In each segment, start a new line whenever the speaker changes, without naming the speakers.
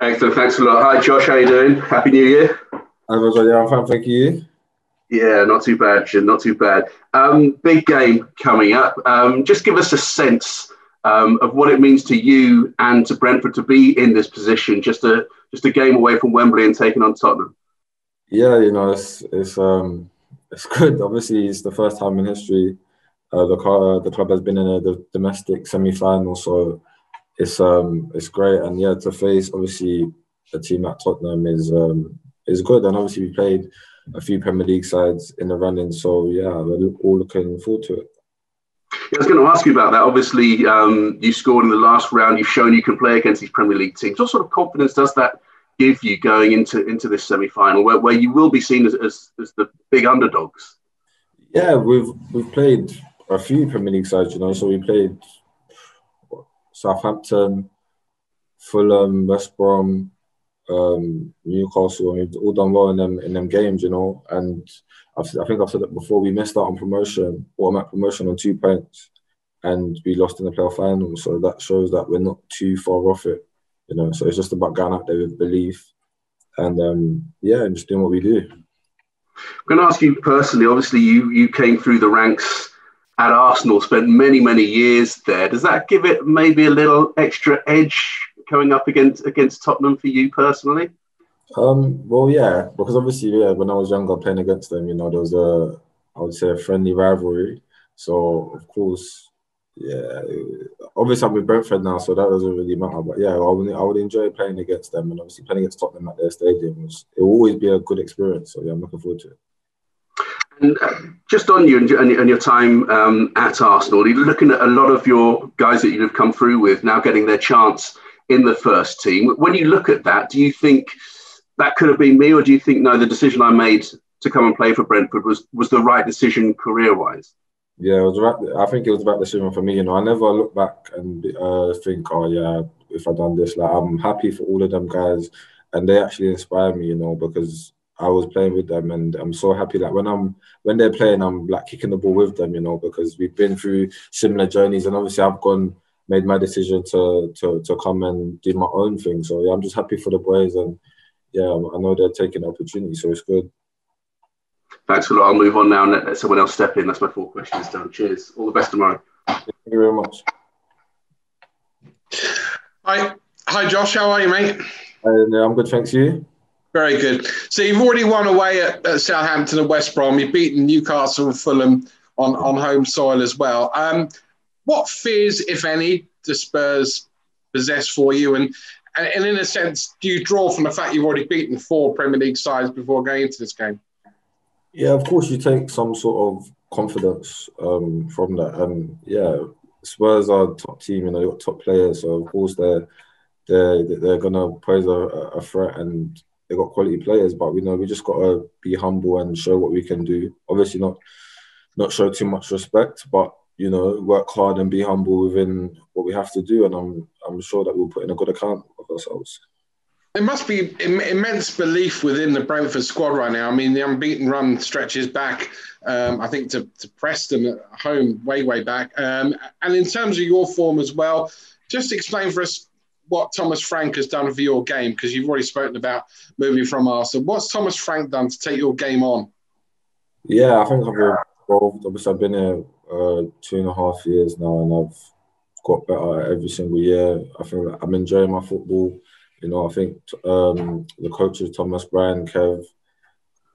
Excellent. Thanks a lot. Hi, Josh. How you doing? Happy New Year.
Yeah, I'm fine, thank you.
Yeah, not too bad, Jim. Not too bad. Big game coming up. Just give us a sense of what it means to you and to Brentford to be in this position, just a game away from Wembley and taking on Tottenham.
Yeah, it's good. Obviously, it's the first time in history the club has been in the domestic semi-final, so it's great. And yeah, to face obviously a team like Tottenham is good. And obviously we played a few Premier League sides in the running, so yeah, we're all looking forward to it.
Yeah, I was going to ask you about that. Obviously, you scored in the last round. You've shown you can play against these Premier League teams. What sort of confidence does that give you going into this semi-final, where you will be seen as the big underdogs?
Yeah, we've played a few Premier League sides, so we played Southampton, Fulham, West Brom, Newcastle, and we've all done well in them games, And I think I've said it before. We missed out on promotion, automatic promotion on 2 points, and we lost in the playoff final. So that shows that we're not too far off it, So it's just about going out there with belief, and and just doing what we do.
I'm going to ask you personally. Obviously, you came through the ranks at Arsenal, spent many years there. Does that give it maybe a little extra edge coming up against Tottenham for you personally?
Well, yeah, because obviously, yeah, when I was younger playing against them, there was I would say a friendly rivalry. So of course, yeah, obviously I'm with Brentford now, so that doesn't really matter. But yeah, I would enjoy playing against them, and obviously playing against Tottenham at their stadium it will always be a good experience. So yeah, I'm looking forward to it.
And just on you and your time at Arsenal, you're looking at a lot of your guys that you've come through with now getting their chance in the first team. When you look at that, do you think that could have been me, or do you think, no, the decision I made to come and play for Brentford was the right decision career-wise?
Yeah, it was right. I think it was the right decision for me. I never look back and think, oh yeah, if I'd done this, like I'm happy for all of them guys, and they actually inspire me, because I was playing with them, and I'm so happy that when they're playing, I'm like kicking the ball with them, because we've been through similar journeys, and obviously I've made my decision to come and do my own thing. So yeah, I'm just happy for the boys, and yeah, I know they're taking the opportunity, so it's good.
Thanks a lot. I'll move on now and let someone else step in. That's my 4 questions done. Cheers. All the best tomorrow.
Thank you very much.
Hi, Josh. How are you, mate?
I'm good, thanks. You?
Very good. So you've already won away at Southampton and West Brom. You've beaten Newcastle and Fulham on home soil as well. What fears, if any, do Spurs possess for you? And in a sense, do you draw from the fact you've already beaten 4 Premier League sides before going into this game?
Yeah, of course you take some sort of confidence from that. And yeah, Spurs are a top team, they've got top players. So of course they're gonna pose a threat, and they've got quality players. But we just gotta be humble and show what we can do. Obviously not show too much respect, but work hard and be humble within what we have to do. And I'm sure that we'll put in a good account of ourselves.
There must be immense belief within the Brentford squad right now. I mean, the unbeaten run stretches back, I think, to Preston at home, way back. And in terms of your form as well, just explain for us what Thomas Frank has done for your game, because you've already spoken about moving from Arsenal. What's Thomas Frank done to take your game on?
Yeah, I think I've evolved. Obviously, I've been here 2.5 years now, and I've got better every single year. I think I'm enjoying my football. I think the coaches, Thomas, Brian, Kev,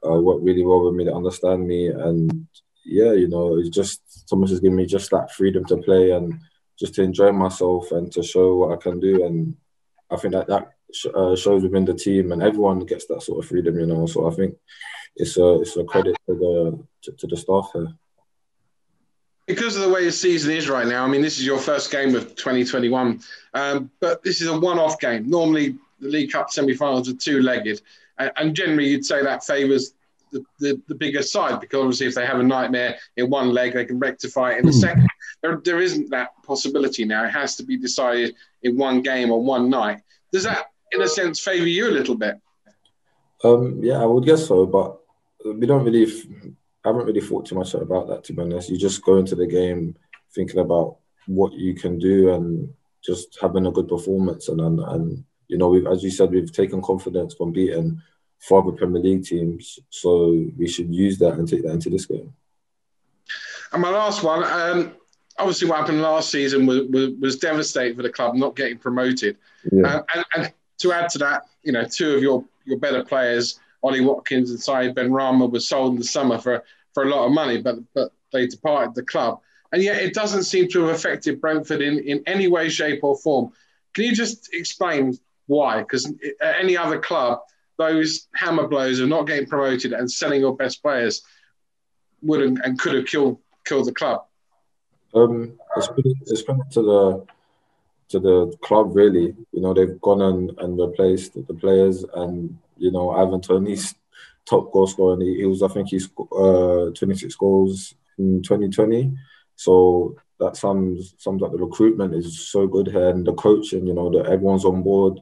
work really well with me. They understand me, and yeah, it's just Thomas has given me just that freedom to play and just to enjoy myself and to show what I can do. And I think that shows within the team, and everyone gets that sort of freedom. So I think it's a credit to the staff here.
Because of the way the season is right now, I mean, this is your first game of 2021, but this is a one-off game. Normally, the League Cup semi-finals are 2-legged, and generally you'd say that favours the bigger side, because obviously if they have a nightmare in one leg, they can rectify it in the second. There isn't that possibility now. It has to be decided in one game on one night. Does that, in a sense, favour you a little bit?
Yeah, I would guess so, but I haven't really thought too much about that, to be honest. You just go into the game thinking about what you can do and just having a good performance, and you know, as you said, we've taken confidence from beating 4 other Premier League teams, so we should use that and take that into this game.
And my last one, obviously what happened last season was devastating for the club, not getting promoted.
Yeah.
And to add to that, you know, 2 of your better players, Ollie Watkins and Saeed Benrahma, were sold in the summer for a lot of money, but they departed the club. And yet it doesn't seem to have affected Brentford in any way, shape or form. Can you just explain why? Because at any other club, those hammer blows of not getting promoted and selling your best players would and could have killed the club.
It's been to the club, really. You know, they've gone and replaced the players, and you know, Ivan Toney's top goal scorer, and he was, I think, he's 26 goals in 2020. So that sums up the recruitment is so good here, and the coaching. You know, that everyone's on board,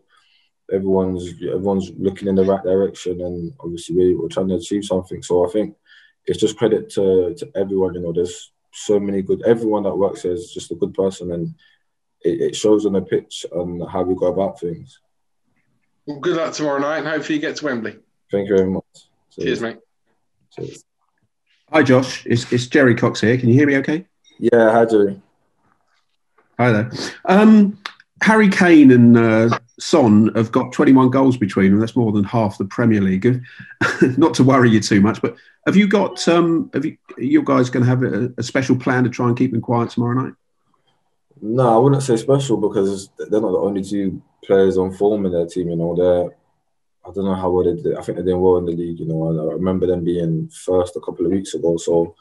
everyone's looking in the right direction, and obviously we're trying to achieve something. So I think it's just credit to everyone. You know, there's so many good. Everyone that works here is just a good person, and it shows on the pitch and how we go about things.
Well, good luck tomorrow night, and hopefully you get to Wembley.
Thank you very much.
Cheers, mate.
Cheers.
Hi, Josh. It's Jerry Cox here. Can you hear me okay?
Yeah, hi, Jerry.
Hi there. Harry Kane and Son have got 21 goals between them. That's more than half the Premier League. Not to worry you too much, but have you got? Are you guys going to have a special plan to try and keep them quiet tomorrow night?
No, I wouldn't say special because they're not the only 2 players on form in their team. You know, I don't know how well they did. I think they're doing well in the league. You know, I remember them being first a couple of weeks ago. So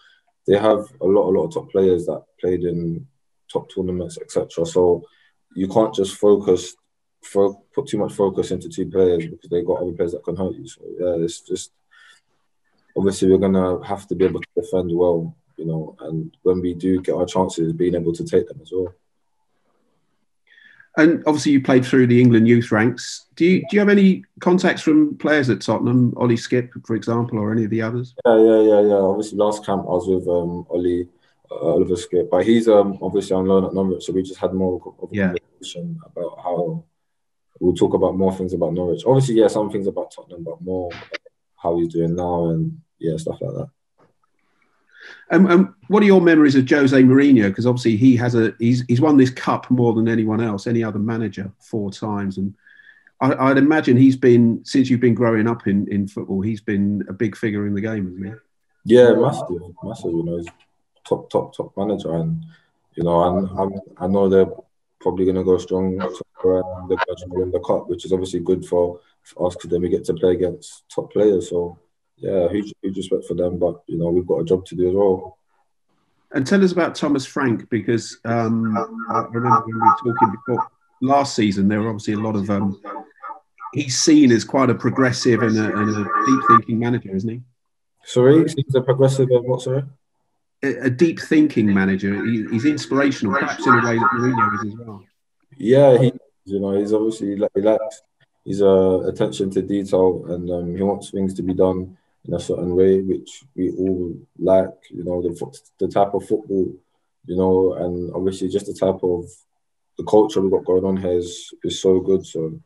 they have a lot of top players that played in top tournaments, etc. So you can't just put too much focus into 2 players because they got other players that can hurt you. So yeah, it's just obviously we're gonna have to be able to defend well. You know, and when we do get our chances, being able to take them as well.
And obviously, you played through the England youth ranks. Do you have any contacts from players at Tottenham, Ollie Skipp, for example, or any of the others?
Yeah. Obviously, last camp I was with Ollie, Oliver Skipp, but he's obviously on loan at Norwich, so we just had more of a conversation about how we'll talk about more things about Norwich. Obviously, yeah, some things about Tottenham, but more about how he's doing now and yeah, stuff like that.
What are your memories of Jose Mourinho? Because obviously he's won this cup more than anyone else, any other manager, 4 times. And I'd imagine he's been, since you've been growing up in football, he's been a big figure in the game, hasn't he?
Yeah, massive. You know, he's top manager, and you know, I know they're probably going to go strong. They're going to win the cup, which is obviously good for us because then we get to play against top players. So. Yeah, huge respect for them, but you know we've got a job to do as well.
And tell us about Thomas Frank, because I remember when we were talking before last season, there were obviously a lot of. He's seen as quite a progressive and a deep thinking manager, isn't he?
Sorry, he's a progressive and what? Sorry,
a deep thinking manager. He's inspirational, perhaps in a way that Mourinho is as well.
Yeah, he's obviously he likes his attention to detail, and he wants things to be done in a certain way, which we all like, you know, the type of football, you know, and obviously just the type of the culture we've got going on here is so good. So,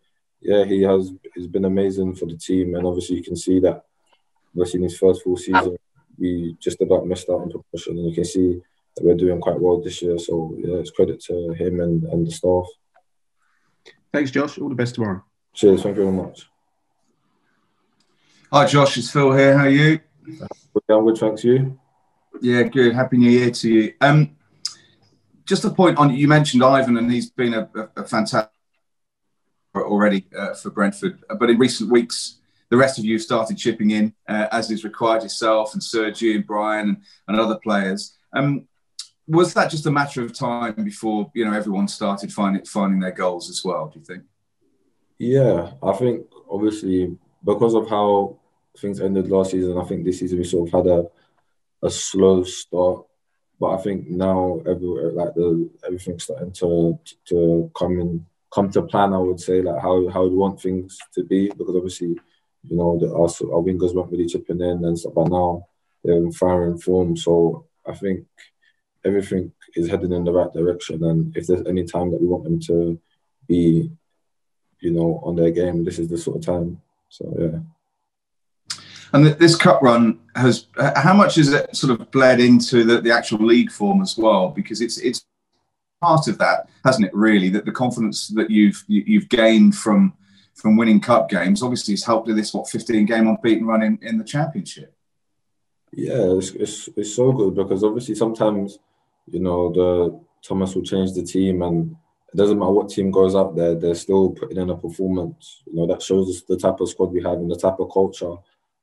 yeah, he's been amazing for the team, and obviously you can see that, obviously in his first full season, we just about missed out on promotion, and you can see that we're doing quite well this year. So, yeah, it's credit to him and the staff.
Thanks, Josh. All the best tomorrow.
Cheers. Thank you very much.
Hi, Josh. It's Phil here. How are you?
I'm good, thanks. You?
Yeah, good. Happy New Year to you. Just a point on, you mentioned Ivan, and he's been a fantastic already for Brentford. But in recent weeks, the rest of you have started chipping in, as is required, yourself and Sergio and Brian and other players. Was that just a matter of time before, you know, everyone started finding their goals as well, do you think? Yeah,
I think obviously because of how things ended last season, I think this season we sort of had a slow start. But I think now everything's starting to come to plan, I would say, like how we want things to be, because obviously, you know, our wingers weren't really chipping in and stuff, but now they're in firing form. So I think everything is heading in the right direction, and if there's any time that we want them to be you know, on their game. This is the sort of time. So yeah.
And this cup run has, how much has it sort of bled into the actual league form as well? Because it's part of that, hasn't it? Really, that the confidence that you've gained from winning cup games obviously has helped with this 15-game unbeaten run in the championship.
Yeah, it's so good, because obviously sometimes, you know, Thomas will change the team, and it doesn't matter what team goes out there, they're still putting in a performance. You know, that shows us the type of squad we have and the type of culture.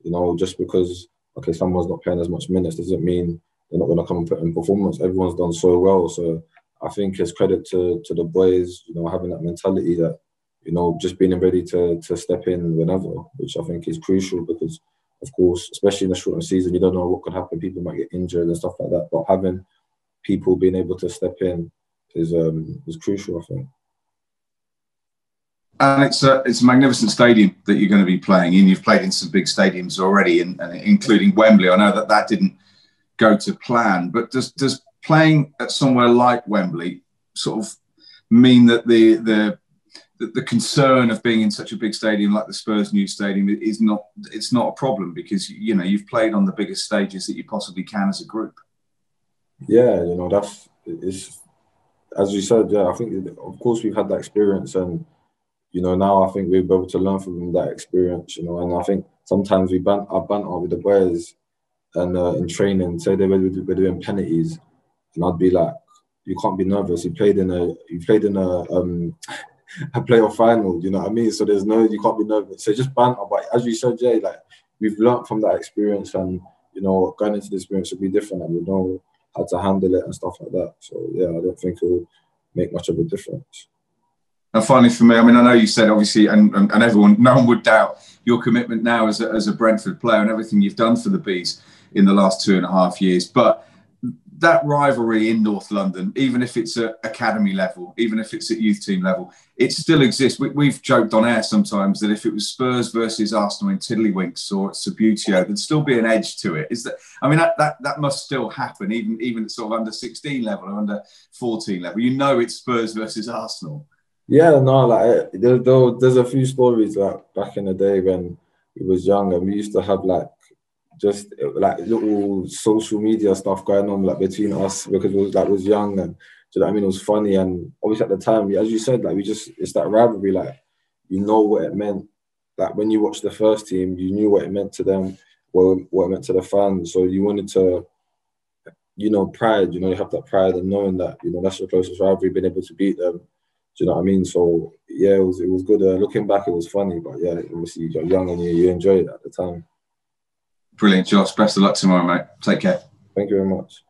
You know, just because, okay, someone's not playing as much minutes doesn't mean they're not going to come and put in performance. Everyone's done so well. So I think it's credit to the boys, you know, having that mentality that, you know, just being ready to step in whenever, which I think is crucial, because, of course, especially in a shortened season, you don't know what could happen. People might get injured and stuff like that. But having people being able to step in is crucial, I think.
And it's a magnificent stadium that you're going to be playing in. You've played in some big stadiums already, and including Wembley. I know that didn't go to plan, but does playing at somewhere like Wembley sort of mean that the concern of being in such a big stadium like the Spurs new stadium is not a problem, because, you know, you've played on the biggest stages that you possibly can as a group?
Yeah, you know, it's as you said. Yeah, I think, of course, we've had that experience, and, you know, now I think we'll be able to learn from that experience, you know. And I think sometimes I banter with the boys, and in training, say they were doing penalties, and I'd be like, you can't be nervous. You played in a playoff final, you know what I mean? So you can't be nervous. So just banter. But as you said, Jay, like, we've learned from that experience, and, you know, going into the experience will be different, and we know how to handle it and stuff like that. So yeah, I don't think it will make much of a difference.
And finally, for me, I mean, I know you said, obviously, and no one would doubt your commitment now as a Brentford player and everything you've done for the Bees in the last 2.5 years. But that rivalry in North London, even if it's at academy level, even if it's at youth team level, it still exists. We've joked on air sometimes that if it was Spurs versus Arsenal in Tiddlywinks or at Subbuteo, there'd still be an edge to it. I mean, that must still happen, even at sort of under 16 level or under 14 level. You know, it's Spurs versus Arsenal.
Yeah, no, like, there's a few stories, like, back in the day when we was young, and we used to have just little social media stuff going on, like, between us, because it was young, and, do you know what I mean? It was funny, and obviously at the time, as you said, like, it's that rivalry, like, you know what it meant. Like, when you watched the first team, you knew what it meant to them, what it meant to the fans. So you wanted to, you know, pride. You know, you have that pride in knowing that, you know, that's your closest rivalry, being able to beat them. Do you know what I mean? So yeah, it was good. Looking back, it was funny, but yeah, obviously you're young and you enjoy it at the time.
Brilliant, Josh. Best of luck tomorrow, mate. Take care.
Thank you very much.